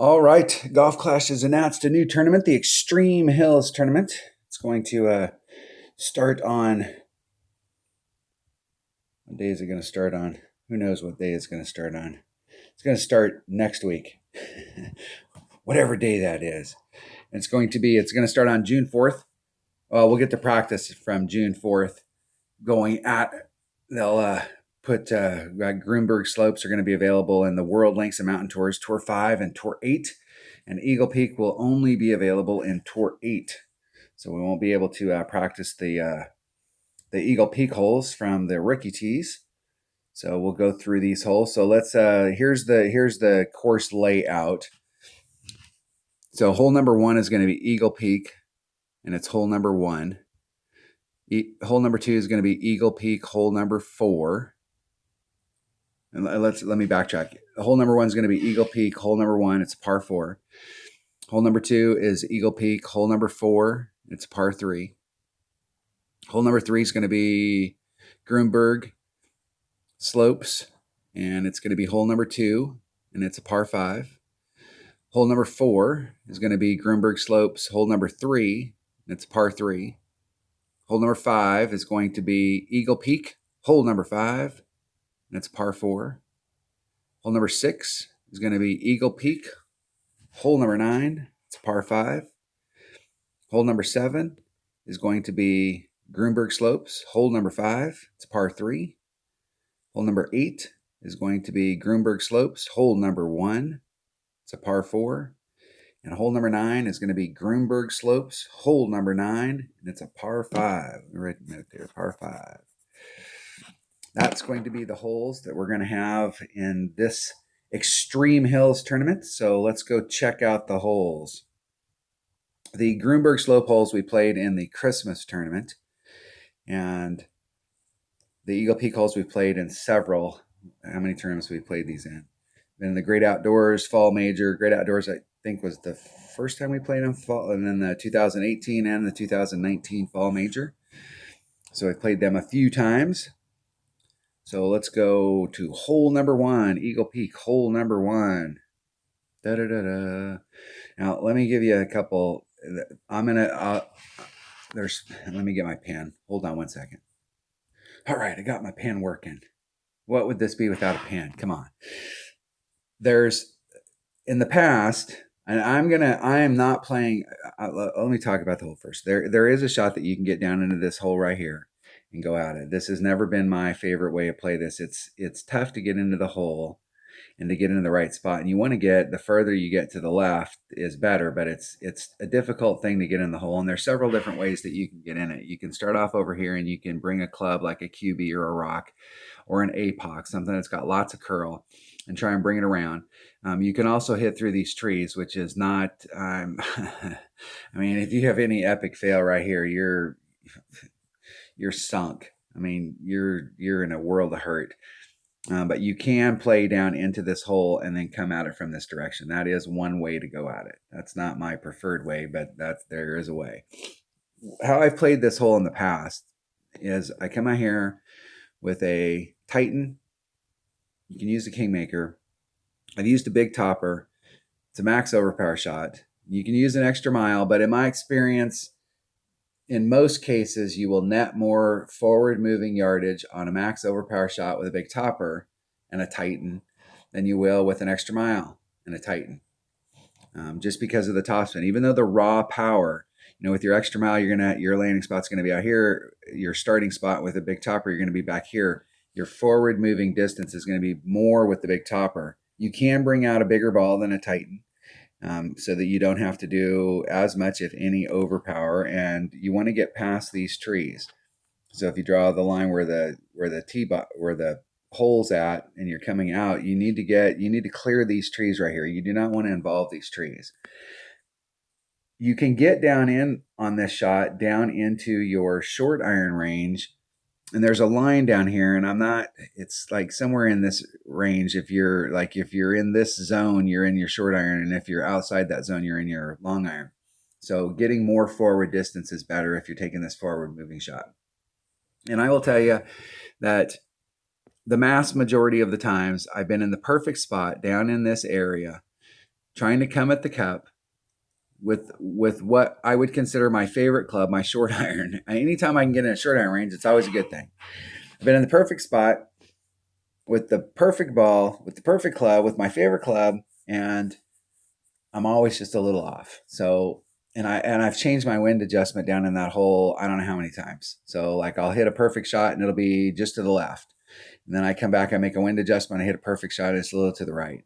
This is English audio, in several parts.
All right, Golf Clash has announced a new tournament, the Extreme Hills Tournament. It's going to start on, what day is it going to start on? Who knows what day it's going to start on? It's going to start next week, whatever day that is. It's going to start on June 4th. We'll get to practice from June 4th going at, they'll put Gruenberg slopes are going to be available in the World Links and Mountain Tours, Tour 5 and Tour 8. And Eagle Peak will only be available in Tour 8. So we won't be able to practice the Eagle Peak holes from the rookie tees. So we'll go through these holes. So let's here's the course layout. So hole number 1 is going to be Eagle Peak, and it's hole number 1. Hole number 2 is going to be Eagle Peak, hole number 4. And let me backtrack. Hole number 1 is going to be Eagle Peak, hole number 1. It's a par 4. Hole number 2 is Eagle Peak, hole number 4. It's a par 3. Hole number 3 is going to be Gruenberg slopes, and it's going to be hole number 2, and it's a par 5. Hole number 4 is going to be Gruenberg slopes, hole number 3, and it's a par 3. Hole number 5 is going to be Eagle Peak, hole number 5, and it's a par 4. Hole number 6 is going to be Eagle Peak, hole number 9, it's a par 5. Hole number 7 is going to be Gruenberg slopes, hole number 5, it's a par 3. Hole number 8 is going to be Gruenberg slopes, hole number 1, it's a par 4. And hole number 9 is going to be Gruenberg slopes, hole number 9, and it's a par 5. Right there, par 5. That's going to be the holes that we're going to have in this Extreme Hills tournament. So let's go check out the holes. The Gruenberg slope holes we played in the Christmas tournament, and the Eagle Peak holes we played in several. How many tournaments we played these in? Then the Great Outdoors Fall Major. Great Outdoors, I think, was the first time we played in fall, and then the 2018 and the 2019 Fall Major. So I played them a few times. So let's go to hole number 1, Eagle Peak, hole number 1. Da-da-da-da. Now, let me give you a couple. Let me get my pen. Hold on one second. All right, I got my pen working. What would this be without a pen? Come on. There's, in the past, and I am not playing, let me talk about the hole first. There is a shot that you can get down into this hole right here and go at it. This has never been my favorite way to play this. It's tough to get into the hole and to get into the right spot. And you want to get, the further you get to the left is better, but it's a difficult thing to get in the hole. And there's several different ways that you can get in it. You can start off over here and you can bring a club like a QB or a rock or an APOC, something that's got lots of curl, and try and bring it around. You can also hit through these trees, which is not, I mean, if you have any epic fail right here, you're sunk. I mean, you're in a world of hurt. But you can play down into this hole and then come at it from this direction. That is one way to go at it. That's not my preferred way, but there is a way. How I've played this hole in the past is I come out here with a Titan. You can use the Kingmaker. I've used a big topper. It's a max overpower shot. You can use an extra mile, but in my experience, in most cases, you will net more forward moving yardage on a max overpower shot with a big topper and a Titan than you will with an extra mile and a Titan. Just because of the topspin. Even though the raw power, with your extra mile, your landing spot's going to be out here. Your starting spot with a big topper, you're going to be back here. Your forward moving distance is going to be more with the big topper. You can bring out a bigger ball than a Titan. So that you don't have to do as much, if any, overpower, and you want to get past these trees. So if you draw the line where the hole's at, and you're coming out, you need to clear these trees right here. You do not want to involve these trees. You can get down in on this shot down into your short iron range. And there's a line down here, and it's like somewhere in this range. If you're in this zone, you're in your short iron. And if you're outside that zone, you're in your long iron. So getting more forward distance is better if you're taking this forward moving shot. And I will tell you that the mass majority of the times I've been in the perfect spot down in this area trying to come at the cup with what I would consider my favorite club, my short iron. Anytime I can get in a short iron range, it's always a good thing. I've been in the perfect spot with the perfect ball, with the perfect club, with my favorite club, and I'm always just a little off. So, I've changed my wind adjustment down in that hole, I don't know how many times. So like I'll hit a perfect shot and it'll be just to the left. And then I come back, I make a wind adjustment, I hit a perfect shot and it's a little to the right.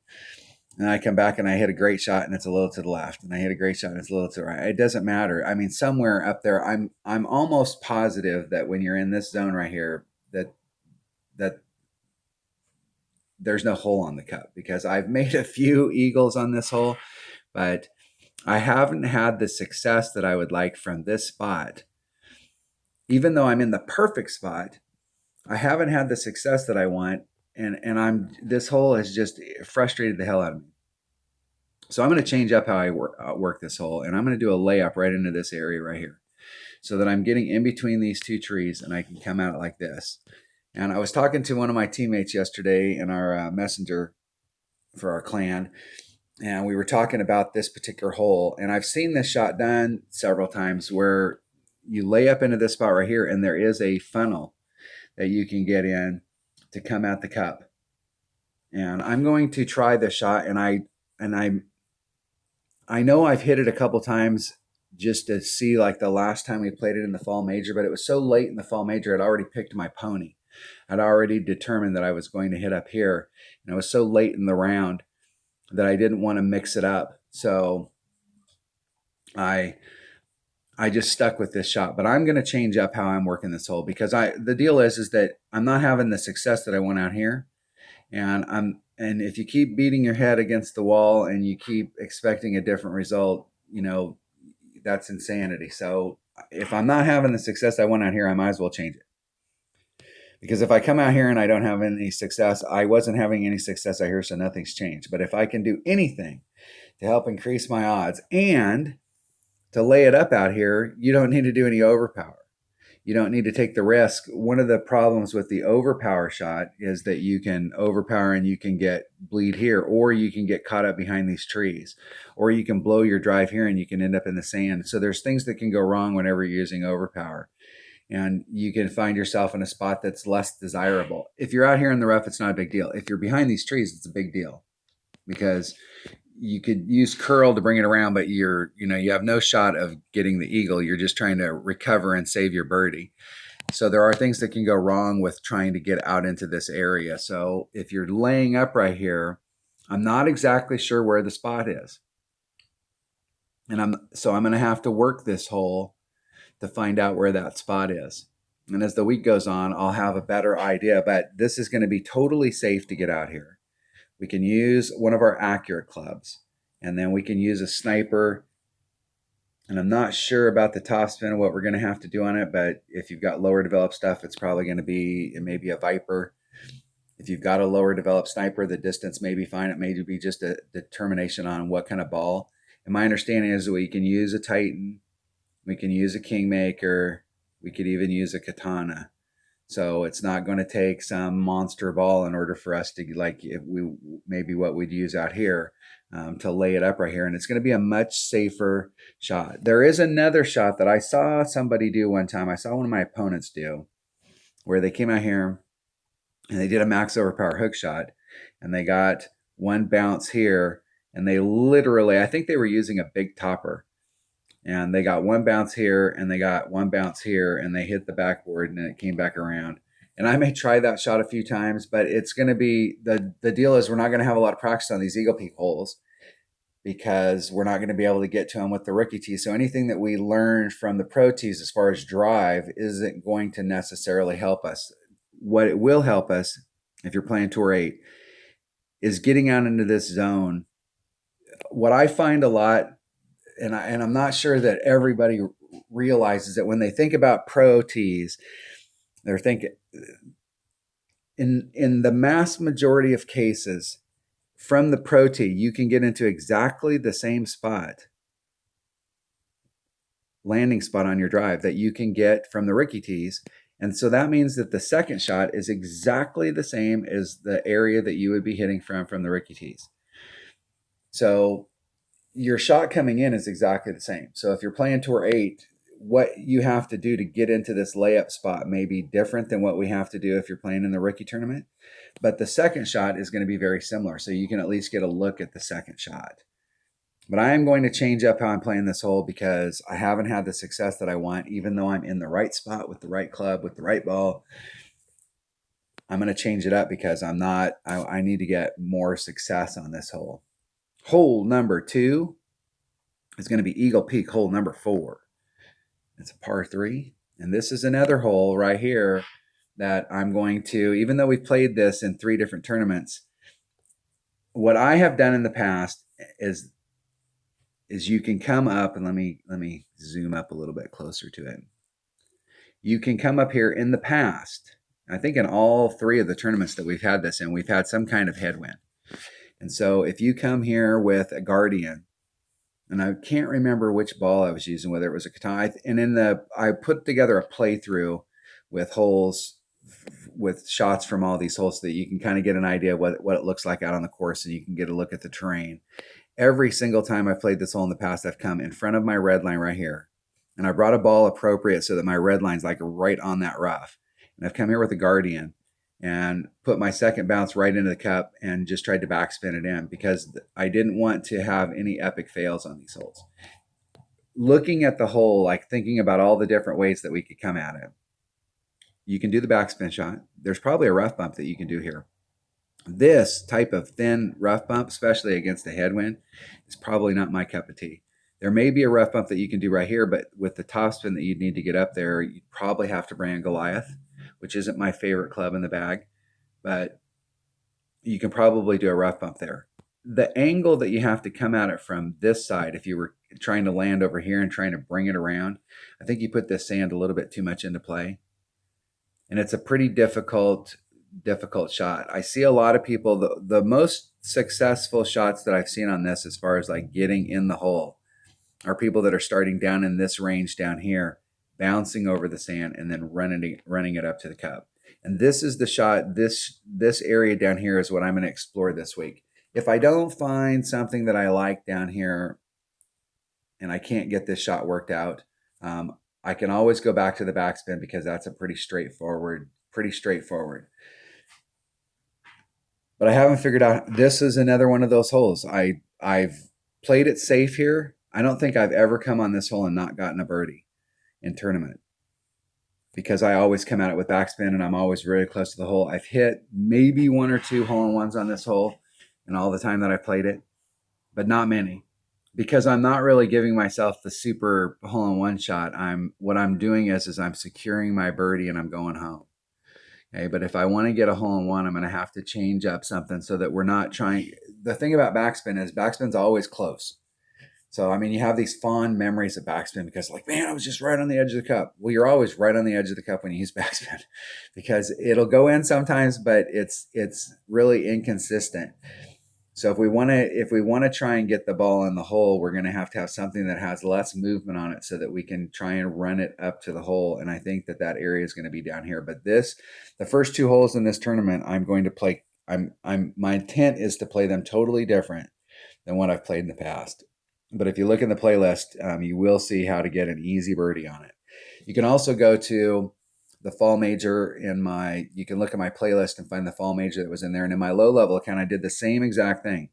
And I come back and I hit a great shot and it's a little to the left. And I hit a great shot and it's a little to the right. It doesn't matter. I mean, somewhere up there, I'm almost positive that when you're in this zone right here, that there's no hole on the cup, because I've made a few eagles on this hole, but I haven't had the success that I would like from this spot. Even though I'm in the perfect spot, I haven't had the success that I want. And this hole has just frustrated the hell out of me. So I'm going to change up how I work this hole, and I'm going to do a layup right into this area right here, so that I'm getting in between these two trees and I can come out like this. And I was talking to one of my teammates yesterday in our messenger for our clan, and we were talking about this particular hole. And I've seen this shot done several times where you lay up into this spot right here, and there is a funnel that you can get in to come at the cup. And I'm going to try this shot, and I know I've hit it a couple times just to see, like the last time we played it in the fall major, but it was so late in the fall major, I'd already picked my pony. I'd already determined that I was going to hit up here, and it was so late in the round that I didn't want to mix it up. So I just stuck with this shot, but I'm going to change up how I'm working this hole, because the deal is that I'm not having the success that I want out here. And if you keep beating your head against the wall and you keep expecting a different result, that's insanity. So if I'm not having the success I want out here, I might as well change it. Because if I come out here and I don't have any success, I wasn't having any success out here, so nothing's changed. But if I can do anything to help increase my odds and to lay it up out here, you don't need to do any overpower. You don't need to take the risk. One of the problems with the overpower shot is that you can overpower and you can get bleed here, or you can get caught up behind these trees, or you can blow your drive here and you can end up in the sand. So there's things that can go wrong whenever you're using overpower, and you can find yourself in a spot that's less desirable. If you're out here in the rough, it's not a big deal. If you're behind these trees, it's a big deal, because you could use curl to bring it around, but you have no shot of getting the eagle. You're just trying to recover and save your birdie. So there are things that can go wrong with trying to get out into this area. So if you're laying up right here, I'm not exactly sure where the spot is. And I'm going to have to work this hole to find out where that spot is. And as the week goes on, I'll have a better idea, but this is going to be totally safe to get out here. We can use one of our accurate clubs, and then we can use a sniper. And I'm not sure about the top spin and what we're going to have to do on it, but if you've got lower developed stuff, it's probably going to be maybe a Viper. If you've got a lower developed sniper, the distance may be fine. It may be just a determination on what kind of ball. And my understanding is that we can use a Titan, we can use a Kingmaker, we could even use a Katana. So it's not going to take some monster ball in order for us to, like, if we maybe what we'd use out here to lay it up right here. And it's going to be a much safer shot. There is another shot that I saw somebody do one time. I saw one of my opponents do, where they came out here and they did a max overpower hook shot, and they got one bounce here, and they literally, I think they were using a big topper. And they got one bounce here, and they got one bounce here, and they hit the backboard, and it came back around. And I may try that shot a few times, but it's going to be, the deal is we're not going to have a lot of practice on these Eagle Peak holes, because we're not going to be able to get to them with the rookie tee. So anything that we learned from the pro tees as far as drive isn't going to necessarily help us. What it will help us, if you're playing Tour 8, is getting out into this zone. What I find a lot, and I'm not sure that everybody realizes that when they think about pro tees, they're thinking, in the mass majority of cases, from the pro tee, you can get into exactly the same spot, landing spot on your drive, that you can get from the rookie tees. And so that means that the second shot is exactly the same as the area that you would be hitting from the rookie tees. So your shot coming in is exactly the same. So if you're playing tour 8, what you have to do to get into this layup spot may be different than what we have to do if you're playing in the rookie tournament. But the second shot is going to be very similar. So you can at least get a look at the second shot. But I am going to change up how I'm playing this hole because I haven't had the success that I want, even though I'm in the right spot with the right club, with the right ball. I'm going to change it up because I need to get more success on this hole. Hole number 2 is going to be Eagle Peak, hole number 4. It's a par 3. And this is another hole right here that I'm going to, even though we've played this in 3 different tournaments, what I have done in the past is you can come up, and let me zoom up a little bit closer to it. You can come up here in the past. I think in all 3 of the tournaments that we've had this in, we've had some kind of headwind. And so if you come here with a Guardian, and I can't remember which ball I was using, whether it was a Katana, and I put together a playthrough with holes, with shots from all these holes so that you can kind of get an idea of what it looks like out on the course, and you can get a look at the terrain. Every single time I've played this hole in the past, I've come in front of my red line right here, and I brought a ball appropriate so that my red line's like right on that rough. And I've come here with a Guardian and put my second bounce right into the cup and just tried to backspin it in because I didn't want to have any epic fails on these holes. Looking at the hole, like thinking about all the different ways that we could come at it. You can do the backspin shot. There's probably a rough bump that you can do here. This type of thin rough bump, especially against the headwind, is probably not my cup of tea. There may be a rough bump that you can do right here, but with the topspin that you'd need to get up there, you'd probably have to bring a Goliath, which isn't my favorite club in the bag, but you can probably do a rough bump there. The angle that you have to come at it from this side, if you were trying to land over here and trying to bring it around, I think you put this sand a little bit too much into play. And it's a pretty difficult shot. I see a lot of people, the most successful shots that I've seen on this as far as like getting in the hole are people that are starting down in this range down here, bouncing over the sand and then running it up to the cup. And this is the shot, this area down here is what I'm going to explore this week. If I don't find something that I like down here and I can't get this shot worked out, I can always go back to the backspin because that's a pretty straightforward. But I haven't figured out, this is another one of those holes. I've played it safe here. I don't think I've ever come on this hole and not gotten a birdie in tournament because I always come at it with backspin and I'm always very close to the hole. I've hit maybe 1 or 2 hole-in-ones on this hole in all the time that I've played it, but not many. Because I'm not really giving myself the super hole-in-one shot. What I'm doing is I'm securing my birdie and I'm going home. Okay, but if I want to get a hole-in-one, I'm going to have to change up something so that we're not trying. The thing about backspin is backspin's always close. So, I mean, you have these fond memories of backspin because like, man, I was just right on the edge of the cup. Well, you're always right on the edge of the cup when you use backspin because it'll go in sometimes, but it's really inconsistent. So if we want to try and get the ball in the hole, we're going to have something that has less movement on it so that we can try and run it up to the hole. And I think that area is going to be down here. But the first 2 holes in this tournament, I'm going to play. My intent is to play them totally different than what I've played in the past. But if you look in the playlist, you will see how to get an easy birdie on it. You can also go to the fall major you can look at my playlist and find the fall major that was in there. And in my low level account, I did the same exact thing.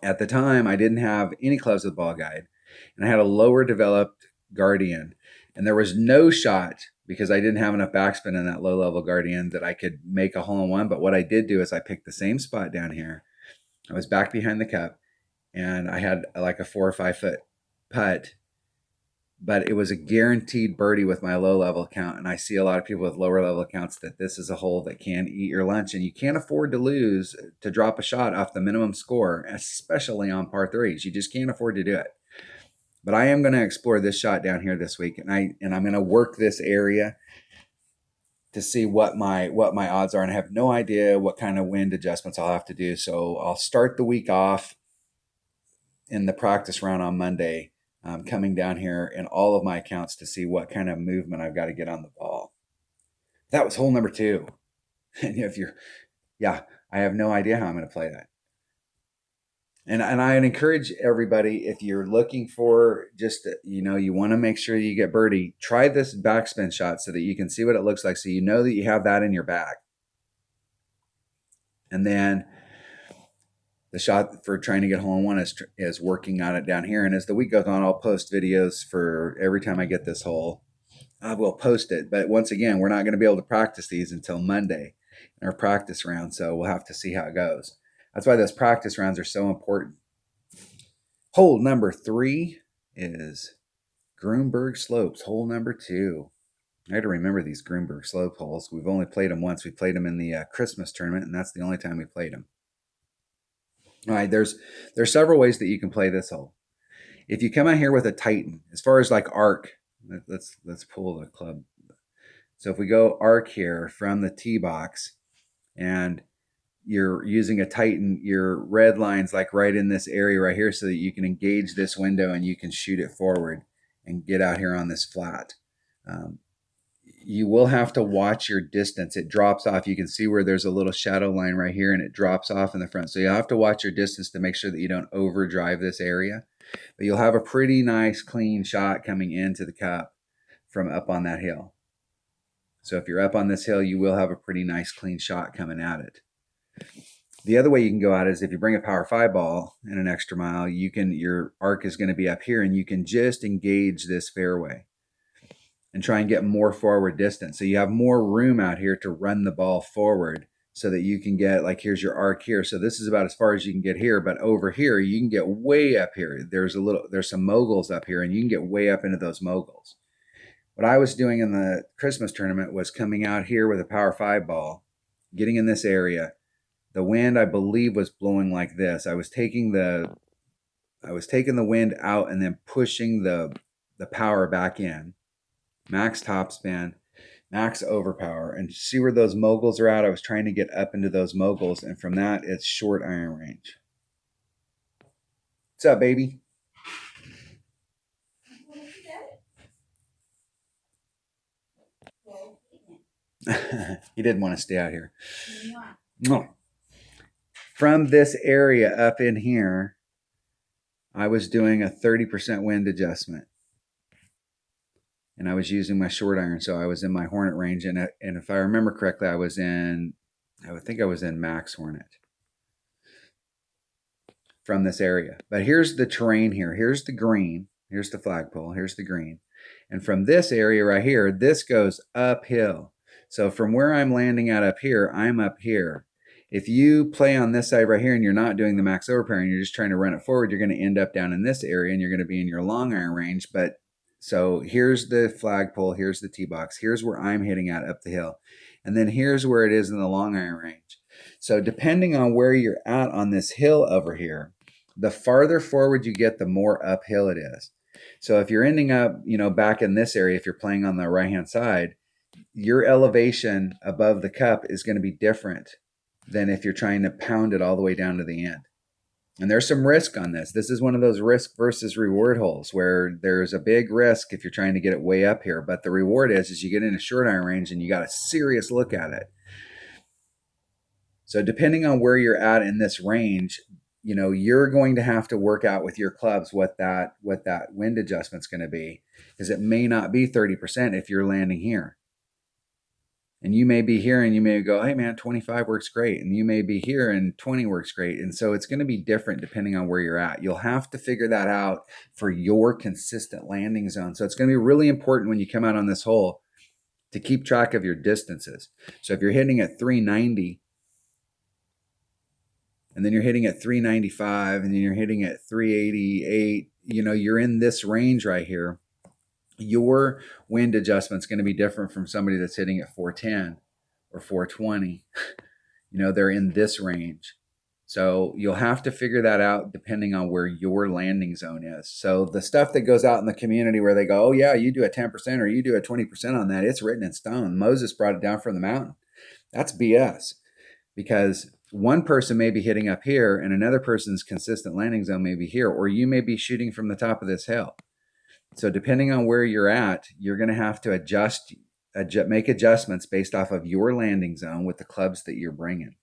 At the time, I didn't have any clubs with ball guide and I had a lower developed Guardian and there was no shot because I didn't have enough backspin in that low level Guardian that I could make a hole-in-one. But what I did do is I picked the same spot down here. I was back behind the cup and I had like a 4 or 5 foot putt, but it was a guaranteed birdie with my low level account. And I see a lot of people with lower level accounts that this is a hole that can eat your lunch and you can't afford to drop a shot off the minimum score, especially on par 3s. You just can't afford to do it. But I am going to explore this shot down here this week and I'm going to work this area to see what my odds are. And I have no idea what kind of wind adjustments I'll have to do. So I'll start the week off in the practice round on Monday, coming down here in all of my accounts to see what kind of movement I've got to get on the ball. That was hole number 2. And I have no idea how I'm going to play that. And I'd encourage everybody, if you're looking for just, you want to make sure you get birdie, try this backspin shot so that you can see what it looks like. So you know that you have that in your bag. And then the shot for trying to get hole in one is working on it down here. And as the week goes on, I'll post videos for every time I get this hole. I will post it. But once again, we're not going to be able to practice these until Monday in our practice round. So we'll have to see how it goes. That's why those practice rounds are so important. Hole number 3 is Gruenberg Slopes. Hole number 2. I had to remember these Gruenberg Slope holes. We've only played them once. We played them in the Christmas tournament, and that's the only time we played them. All right, there's several ways that you can play this hole. If you come out here with a Titan, as far as like arc, let's pull the club. So if we go arc here from the tee box, and you're using a Titan, your red line's like right in this area right here so that you can engage this window and you can shoot it forward and get out here on this flat. You will have to watch your distance. It drops off. You can see where there's a little shadow line right here and it drops off in the front. So you'll have to watch your distance to make sure that you don't overdrive this area. But you'll have a pretty nice clean shot coming into the cup from up on that hill. So if you're up on this hill, you will have a pretty nice clean shot coming at it. The other way you can go at it is if you bring a power 5 ball in an extra mile, your arc is going to be up here and you can just engage this fairway and try and get more forward distance. So you have more room out here to run the ball forward so that you can get, like, here's your arc here. So this is about as far as you can get here, but over here, you can get way up here. There's some moguls up here and you can get way up into those moguls. What I was doing in the Christmas tournament was coming out here with a power 5 ball, getting in this area. The wind, I believe, was blowing like this. I was taking the wind out and then pushing the power back in. Max topspin, max overpower, and see where those moguls are at. I was trying to get up into those moguls, and from that, it's short iron range. What's up, baby? He didn't want to stay out here. No. From this area up in here, I was doing a 30% wind adjustment. And I was using my short iron, so I was in my Hornet range. And if I remember correctly, I would think I was in max Hornet from this area. But here's the terrain here. Here's the green. Here's the flagpole. Here's the green. And from this area right here, this goes uphill. So from where I'm landing at up here, I'm up here. If you play on this side right here and you're not doing the max overpower and you're just trying to run it forward, you're going to end up down in this area and you're going to be in your long iron range. But so here's the flagpole, here's the tee box, here's where I'm hitting at up the hill. And then here's where it is in the long iron range. So depending on where you're at on this hill over here, the farther forward you get, the more uphill it is. So if you're ending up, back in this area, if you're playing on the right-hand side, your elevation above the cup is going to be different than if you're trying to pound it all the way down to the end. And there's some risk on this. This is one of those risk versus reward holes where there's a big risk if you're trying to get it way up here. But the reward is you get in a short iron range and you got a serious look at it. So depending on where you're at in this range, you're going to have to work out with your clubs what that wind adjustment's going to be, because it may not be 30% if you're landing here. And you may be here and you may go, hey man, 25 works great. And you may be here and 20 works great. And so it's going to be different depending on where you're at. You'll have to figure that out for your consistent landing zone. So it's going to be really important when you come out on this hole to keep track of your distances. So if you're hitting at 390 and then you're hitting at 395 and then you're hitting at 388, you're in this range right here. Your wind adjustment is going to be different from somebody that's hitting at 410 or 420. They're in this range. So you'll have to figure that out depending on where your landing zone is. So the stuff that goes out in the community where they go, oh yeah, you do a 10% or you do a 20% on that, it's written in stone. Moses brought it down from the mountain. That's BS, because one person may be hitting up here and another person's consistent landing zone may be here, or you may be shooting from the top of this hill. So depending on where you're at, you're going to have to make adjustments based off of your landing zone with the clubs that you're bringing.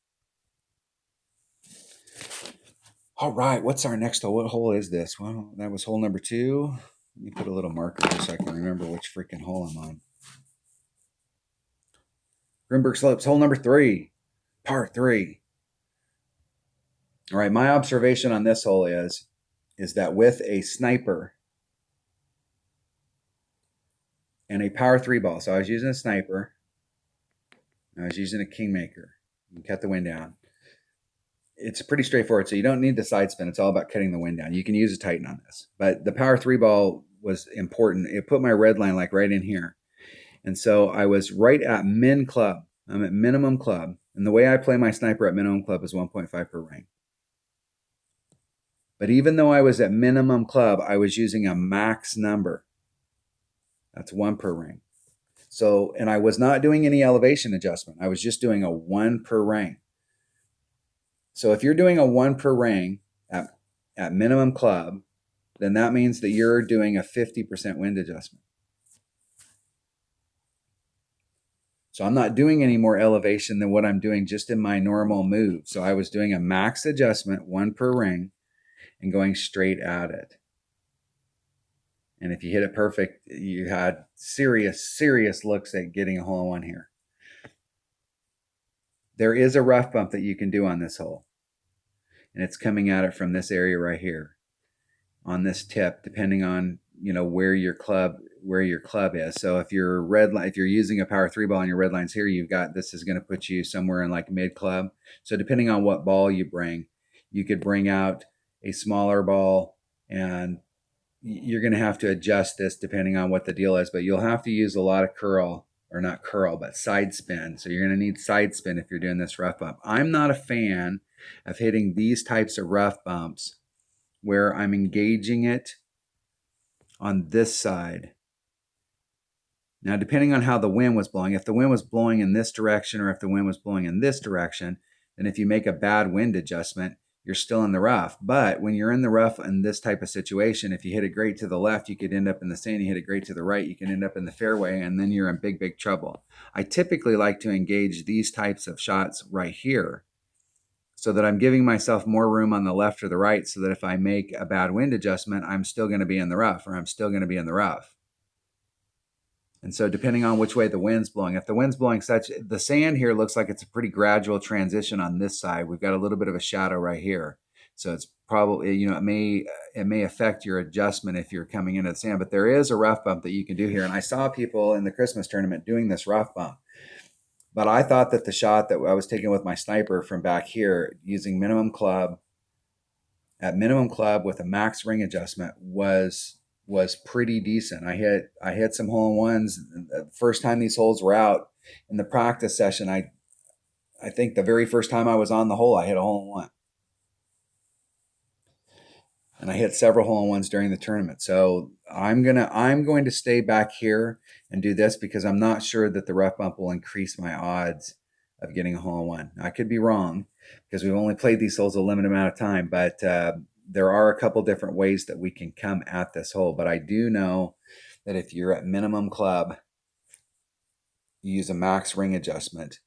All right, what's our next hole? What hole is this? Well, that was hole number 2. Let me put a little marker just so I can remember which freaking hole I'm on. Gruenberg Slopes, hole number 3, par 3. All right, my observation on this hole is that with a sniper and a power 3 ball, so I was using a sniper, I was using a Kingmaker, you cut the wind down. It's pretty straightforward, so you don't need the side spin. It's all about cutting the wind down. You can use a Titan on this, but the power 3 ball was important. It put my red line like right in here, and so I was right at min club. I'm at minimum club, and the way I play my sniper at minimum club is 1.5 per ring. But even though I was at minimum club, I was using a max number. That's 1 per ring. So, and I was not doing any elevation adjustment. I was just doing a 1 per ring. So if you're doing a 1 per ring at minimum club, then that means that you're doing a 50% wind adjustment. So I'm not doing any more elevation than what I'm doing just in my normal move. So I was doing a max adjustment, 1 per ring, and going straight at it. And if you hit it perfect, you had serious looks at getting a hole-in-one here. There is a rough bump that you can do on this hole. And it's coming at it from this area right here on this tip, depending on, where your club is. So if if you're using a power 3 ball and your red line's here, this is going to put you somewhere in like mid club. So depending on what ball you bring, you could bring out a smaller ball, and you're going to have to adjust this depending on what the deal is, but you'll have to use a lot of side spin. So you're going to need side spin if you're doing this rough bump. I'm not a fan of hitting these types of rough bumps where I'm engaging it on this side. Now, depending on how the wind was blowing, if the wind was blowing in this direction or if the wind was blowing in this direction, then if you make a bad wind adjustment, you're still in the rough. But when you're in the rough in this type of situation, if you hit it great to the left, you could end up in the sand. You hit it great to the right, you can end up in the fairway, and then you're in big trouble. I typically like to engage these types of shots right here so that I'm giving myself more room on the left or the right, so that if I make a bad wind adjustment, I'm still going to be in the rough, or I'm still going to be in the rough. And so depending on which way the wind's blowing, if the wind's blowing the sand here looks like it's a pretty gradual transition on this side. We've got a little bit of a shadow right here. So it's probably, it may affect your adjustment if you're coming into the sand, but there is a rough bump that you can do here. And I saw people in the Christmas tournament doing this rough bump. But I thought that the shot that I was taking with my sniper from back here using minimum club with a max ring adjustment was pretty decent. I hit some hole-in-ones. The first time these holes were out in the practice session, I think the very first time I was on the hole, I hit a hole-in-one. And I hit several hole-in-ones during the tournament. So I'm going to stay back here and do this because I'm not sure that the rough bump will increase my odds of getting a hole-in-one. I could be wrong because we've only played these holes a limited amount of time, but there are a couple different ways that we can come at this hole. But I do know that if you're at minimum club, you use a max ring adjustment.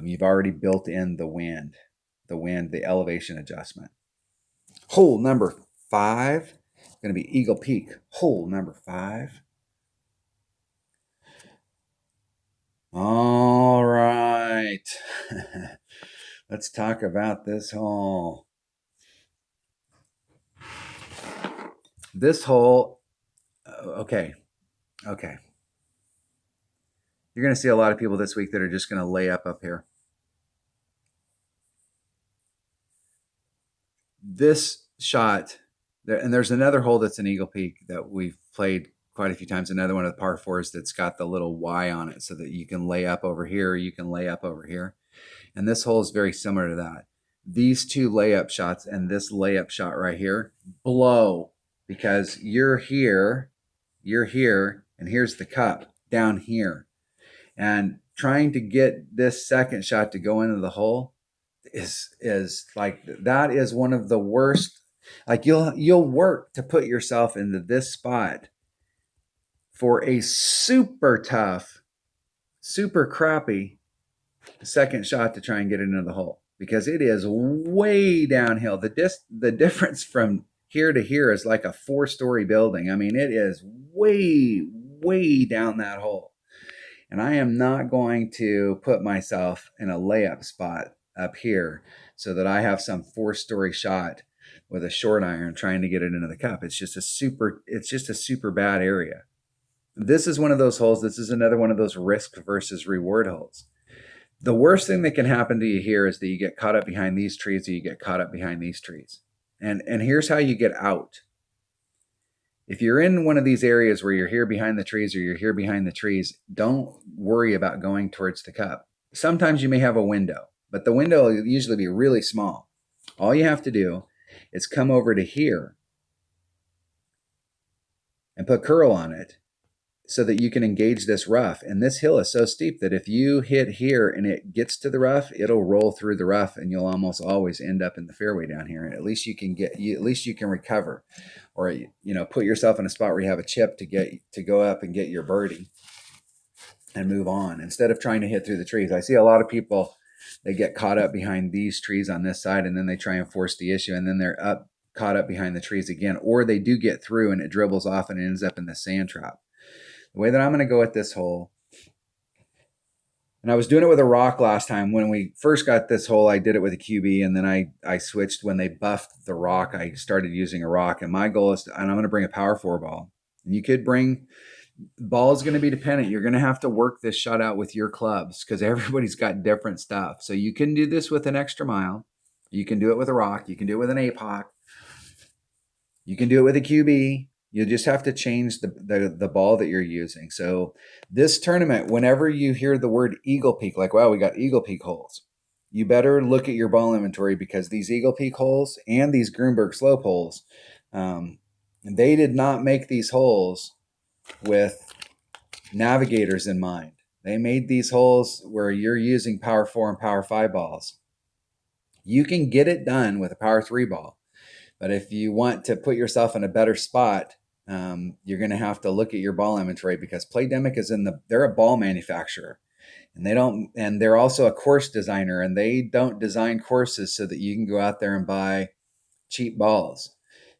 You've already built in the elevation adjustment. Hole number 5, going to be Eagle Peak. Hole number 5. All right. Let's talk about this hole. This hole, okay. You're going to see a lot of people this week that are just going to lay up here. This shot, and there's another hole that's an Eagle Peak that we've played quite a few times, another one of the par 4s that's got the little Y on it so that you can lay up over here, you can lay up over here. And this hole is very similar to that. These two layup shots and this layup shot right here blow because you're here, and here's the cup down here. And trying to get this second shot to go into the hole is like, that is one of the worst. Like you'll work to put yourself into this spot for a super tough, super crappy second shot to try and get it into the hole. because it is way downhill. The difference from here to here is like a 4-story building. I mean, it is way down that hole. And I am not going to put myself in a layup spot up here so that I have some 4-story shot with a short iron trying to get it into the cup. It's just a super bad area. This is one of those holes. This is another one of those risk versus reward holes. The worst thing that can happen to you here is that you get caught up behind these trees, or you get caught up behind these trees. And here's how you get out. If you're in one of these areas where you're here behind the trees or you're here behind the trees, don't worry about going towards the cup. Sometimes you may have a window, but the window will usually be really small. All you have to do is come over to here and put curl on it so that you can engage this rough. And this hill is so steep that if you hit here and it gets to the rough, it'll roll through the rough and you'll almost always end up in the fairway down here. And at least you can recover, or put yourself in a spot where you have a chip to go up and get your birdie and move on instead of trying to hit through the trees. I see a lot of people, they get caught up behind these trees on this side and then they try and force the issue and then they're caught up behind the trees again, or they do get through and it dribbles off and it ends up in the sand trap. The way that I'm going to go at this hole, and I was doing it with a rock last time. When we first got this hole, I did it with a QB, and then I switched when they buffed the rock. I started using a rock, and my goal is, and I'm going to bring a power 4 ball. And you could bring, ball is going to be dependent. You're going to have to work this shot out with your clubs because everybody's got different stuff. So you can do this with an extra mile. You can do it with a rock. You can do it with an APOC. You can do it with a QB. You just have to change the ball that you're using. So this tournament, whenever you hear the word Eagle Peak, like, wow, we got Eagle Peak holes, you better look at your ball inventory because these Eagle Peak holes and these Gruenberg slope holes, they did not make these holes with navigators in mind. They made these holes where you're using power 4 and power 5 balls. You can get it done with a power 3 ball. But if you want to put yourself in a better spot, you're going to have to look at your ball inventory because Playdemic is they're a ball manufacturer, and they're also a course designer, and they don't design courses so that you can go out there and buy cheap balls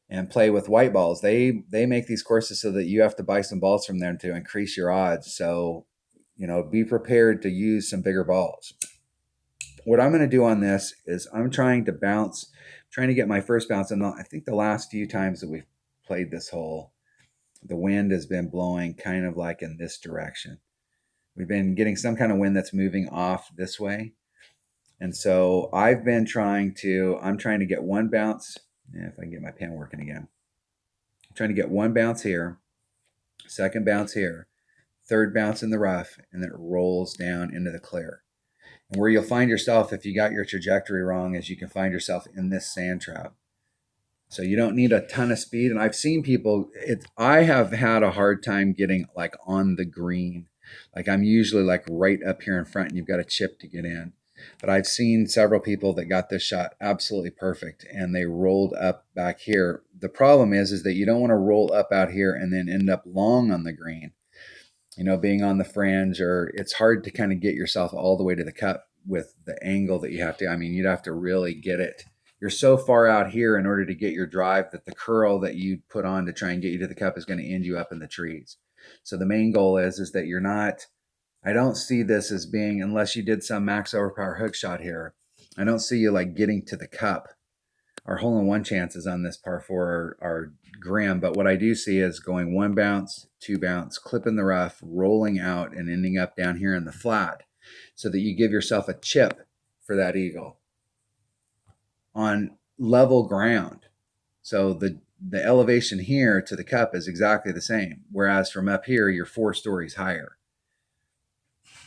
and play with white balls. They make these courses so that you have to buy some balls from them to increase your odds. So, be prepared to use some bigger balls. What I'm going to do on this is I'm trying to get my first bounce. And I think the last few times that we've played this hole, the wind has been blowing kind of like in this direction. We've been getting some kind of wind that's moving off this way. And so I'm trying to get one bounce. If I can get my pen working again. I'm trying to get one bounce here, second bounce here, third bounce in the rough, and then it rolls down into the clear. And where you'll find yourself if you got your trajectory wrong is you can find yourself in this sand trap. So you don't need a ton of speed. And I've seen people, I have had a hard time getting like on the green. Like I'm usually like right up here in front and you've got a chip to get in. But I've seen several people that got this shot absolutely perfect and they rolled up back here. The problem is that you don't want to roll up out here and then end up long on the green. Being on the fringe, or it's hard to kind of get yourself all the way to the cup with the angle that you have to. I mean, you'd have to really get it. You're so far out here in order to get your drive that the curl that you put on to try and get you to the cup is going to end you up in the trees. So the main goal is that you're not, I don't see this as being, unless you did some max overpower hook shot here, I don't see you like getting to the cup. Our hole-in-one chances on this par 4 are grim, but what I do see is going one bounce, two bounce, clipping the rough, rolling out, and ending up down here in the flat so that you give yourself a chip for that eagle on level ground. So the elevation here to the cup is exactly the same, whereas from up here, you're 4 stories higher.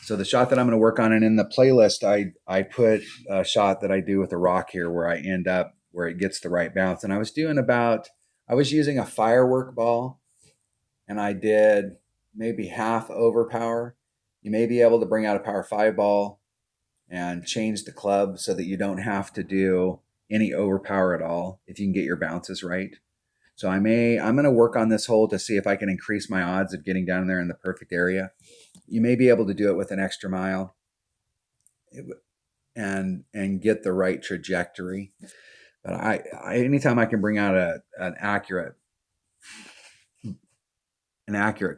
So the shot that I'm going to work on, and in the playlist, I put a shot that I do with a rock here where I end up where it gets the right bounce. And I was using a firework ball, and I did maybe half overpower. You may be able to bring out a power 5 ball and change the club so that you don't have to do any overpower at all if you can get your bounces right. So I'm going to work on this hole to see if I can increase my odds of getting down there in the perfect area. You may be able to do it with an extra mile. and get the right trajectory. But I anytime I can bring out an accurate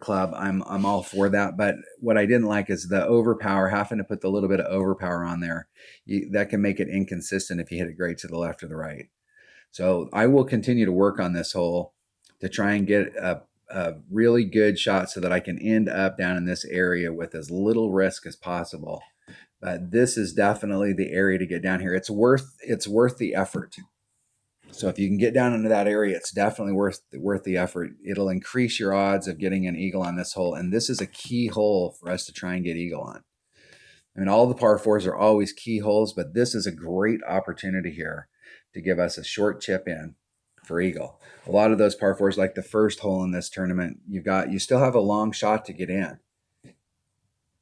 club, I'm all for that. But what I didn't like is the overpower, having to put the little bit of overpower on there. That can make it inconsistent if you hit it great to the left or the right. So I will continue to work on this hole to try and get a really good shot so that I can end up down in this area with as little risk as possible. But this is definitely the area to get down here. It's worth the effort. So if you can get down into that area, it's definitely worth the effort. It'll increase your odds of getting an eagle on this hole. And this is a key hole for us to try and get eagle on. I mean, all the par fours are always key holes, but this is a great opportunity here to give us a short chip in for eagle. A lot of those par fours, like the first hole in this tournament, you still have a long shot to get in.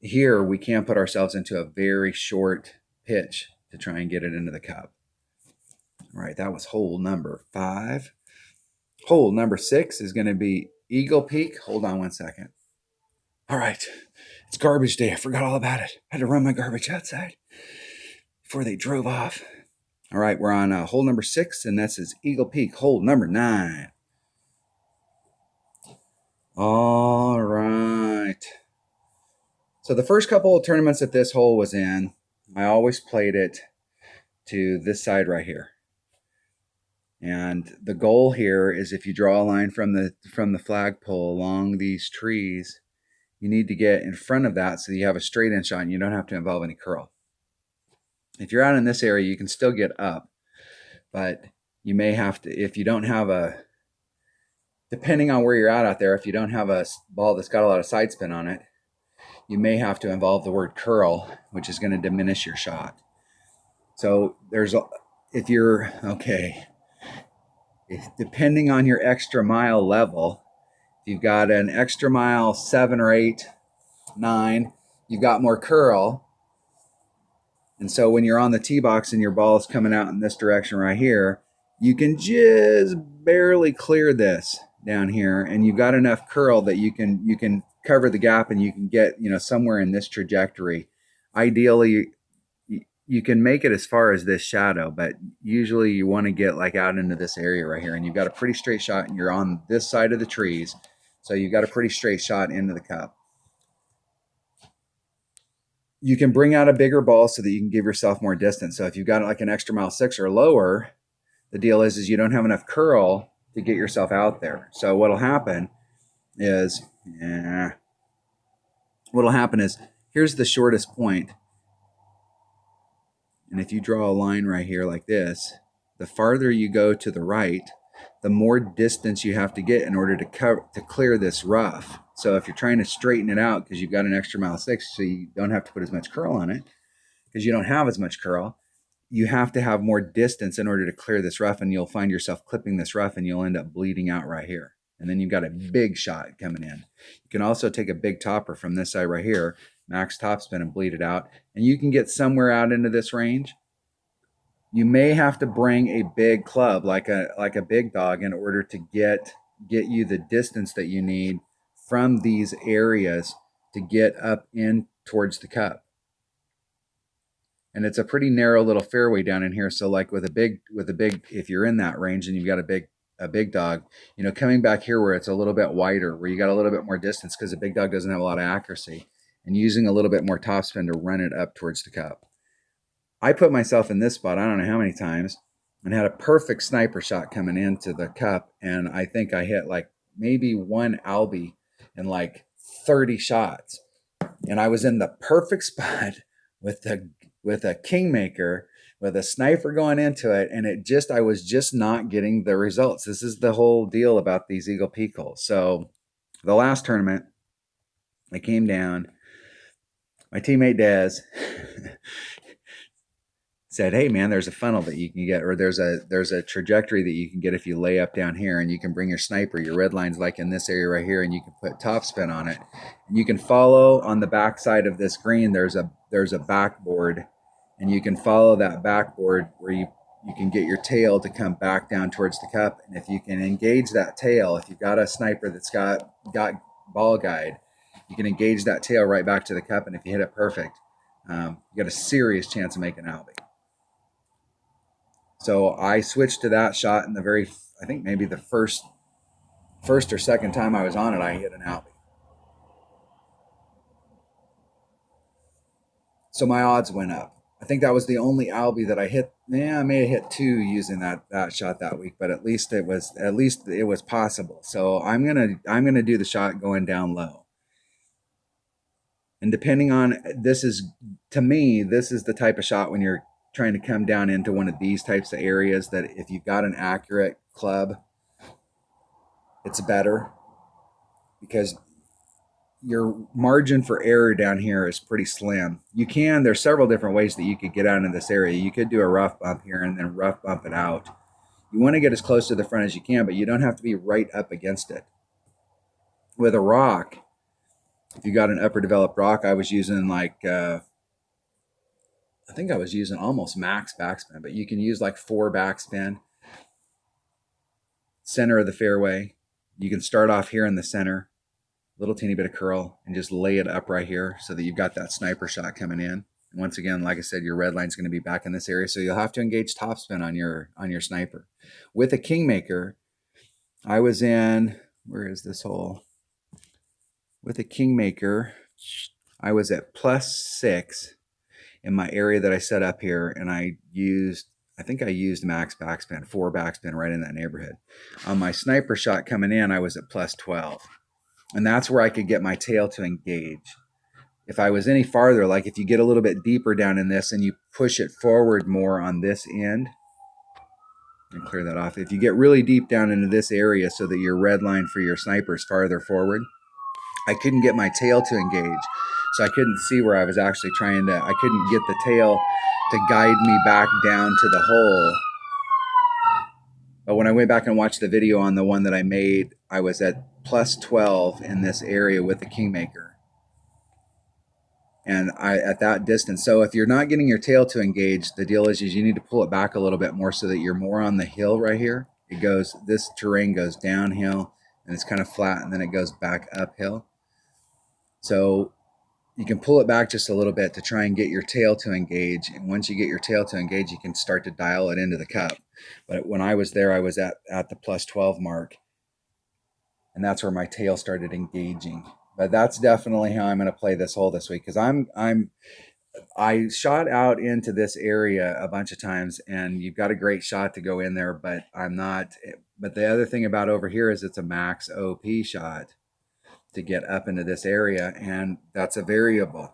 Here, we can put ourselves into a very short pitch to try and get it into the cup. All right, that was hole number 5. Hole number 6 is going to be Eagle Peak. Hold on one second. All right, it's garbage day. I forgot all about it. I had to run my garbage outside before they drove off. All right, we're on hole number 6, and this is Eagle Peak, hole number 9. All right. So the first couple of tournaments that this hole was in, I always played it to this side right here. And the goal here is, if you draw a line from the flagpole along these trees, you need to get in front of that so you have a straight in shot and you don't have to involve any curl. If you're out in this area, you can still get up, but you may have to, if you don't have depending on where you're at out there, if you don't have a ball that's got a lot of side spin on it, you may have to involve the word curl, which is going to diminish your shot. So depending on your extra mile level, if you've got an extra mile 7 or 8, 9, you've got more curl. And so when you're on the tee box and your ball is coming out in this direction right here, you can just barely clear this down here, and you've got enough curl that you can cover the gap and you can get, somewhere in this trajectory. Ideally, you can make it as far as this shadow, but usually you want to get like out into this area right here, and you've got a pretty straight shot, and you're on this side of the trees, so you've got a pretty straight shot into the cup. You can bring out a bigger ball so that you can give yourself more distance. So if you've got like an extra mile 6 or lower, the deal is you don't have enough curl to get yourself out there. So what'll happen is here's the shortest point. And if you draw a line right here like this, the farther you go to the right, the more distance you have to get in order to clear this rough. So if you're trying to straighten it out because you've got an extra mile 6, so you don't have to put as much curl on it because you don't have as much curl, you have to have more distance in order to clear this rough, and you'll find yourself clipping this rough and you'll end up bleeding out right here. And then you've got a big shot coming in. You can also take a big topper from this side right here, max topspin, and bleed it out. And you can get somewhere out into this range. You may have to bring a big club, like a big dog, in order to get you the distance that you need from these areas to get up in towards the cup. And it's a pretty narrow little fairway down in here. So like with a big, if you're in that range and you've got a big dog, coming back here where it's a little bit wider, where you got a little bit more distance because a big dog doesn't have a lot of accuracy, and using a little bit more topspin to run it up towards the cup. I put myself in this spot, I don't know how many times, and had a perfect sniper shot coming into the cup. And I think I hit like maybe one Albie in like 30 shots. And I was in the perfect spot with a Kingmaker, with a sniper going into it. And I was just not getting the results. This is the whole deal about these Eagle Peak holes. So the last tournament, I came down, my teammate Dez said, hey man, there's a funnel that you can get, or there's a trajectory that you can get if you lay up down here, and you can bring your sniper, your red line's like in this area right here, and you can put topspin on it. And you can follow on the back side of this green, there's a backboard, and you can follow that backboard where you can get your tail to come back down towards the cup. And if you can engage that tail, if you've got a sniper that's got ball guide, you can engage that tail right back to the cup. And if you hit it perfect, you got a serious chance of making albie. So I switched to that shot in the very, I think maybe the first or second time I was on it, I hit an albie. So my odds went up. I think that was the only albie that I hit. Yeah, I may have hit 2 using that shot that week, but at least it was possible. So I'm gonna do the shot going down low. And depending on, to me, this is the type of shot when you're trying to come down into one of these types of areas that if you've got an accurate club, it's better because your margin for error down here is pretty slim. There's several different ways that you could get out in this area. You could do a rough bump here and then rough bump it out. You want to get as close to the front as you can, but you don't have to be right up against it. With a rock, if you got an upper developed rock, I was using I think I was using almost max backspin, but you can use like 4 backspin. Center of the fairway. You can start off here in the center, little teeny bit of curl, and just lay it up right here so that you've got that sniper shot coming in. And once again, like I said, your red line's going to be back in this area, so you'll have to engage topspin on your sniper. With a Kingmaker, I was in, where is this hole? With a Kingmaker, I was at +6 in my area that I set up here, and I think I used max backspin, 4 backspin right in that neighborhood. On my sniper shot coming in, I was at +12. And that's where I could get my tail to engage. If I was any farther, like if you get a little bit deeper down in this and you push it forward more on this end, and clear that off. If you get really deep down into this area so that your red line for your sniper is farther forward, I couldn't get my tail to engage. So I couldn't see where I was actually I couldn't get the tail to guide me back down to the hole. But when I went back and watched the video on the one that I made, I was at +12 in this area with the Kingmaker. And at that distance. So if you're not getting your tail to engage, the deal is you need to pull it back a little bit more so that you're more on the hill right here. This terrain goes downhill and it's kind of flat and then it goes back uphill. So you can pull it back just a little bit to try and get your tail to engage. And once you get your tail to engage, you can start to dial it into the cup. But when I was there, I was at the +12 mark. And that's where my tail started engaging. But that's definitely how I'm going to play this hole this week. Because I shot out into this area a bunch of times and you've got a great shot to go in there, but I'm not. But the other thing about over here is it's a max OP shot to get up into this area, and that's a variable.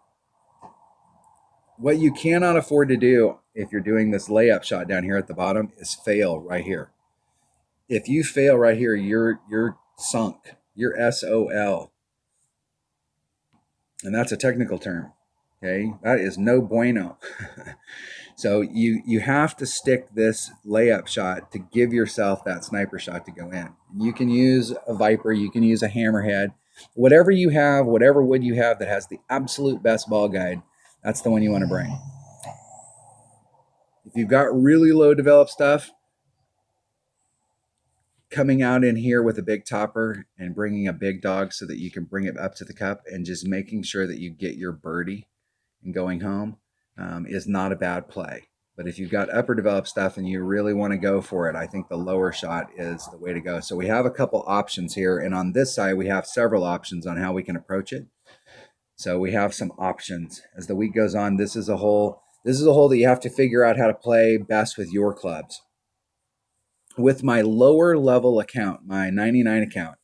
What you cannot afford to do if you're doing this layup shot down here at the bottom is fail right here. If you fail right here, you're sunk. You're SOL. And that's a technical term. Okay, that is no bueno. So you have to stick this layup shot to give yourself that sniper shot to go in. You can use a Viper, you can use a hammerhead, whatever you have, whatever wood you have that has the absolute best ball guide, that's the one you want to bring. If you've got really low developed stuff, coming out in here with a big topper and bringing a big dog so that you can bring it up to the cup and just making sure that you get your birdie and going home is not a bad play. But if you've got upper developed stuff and you really want to go for it, I think the lower shot is the way to go. So we have a couple options here. And on this side, we have several options on how we can approach it. So we have some options. As the week goes on, this is a hole that you have to figure out how to play best with your clubs. With my lower level account, my 99 account,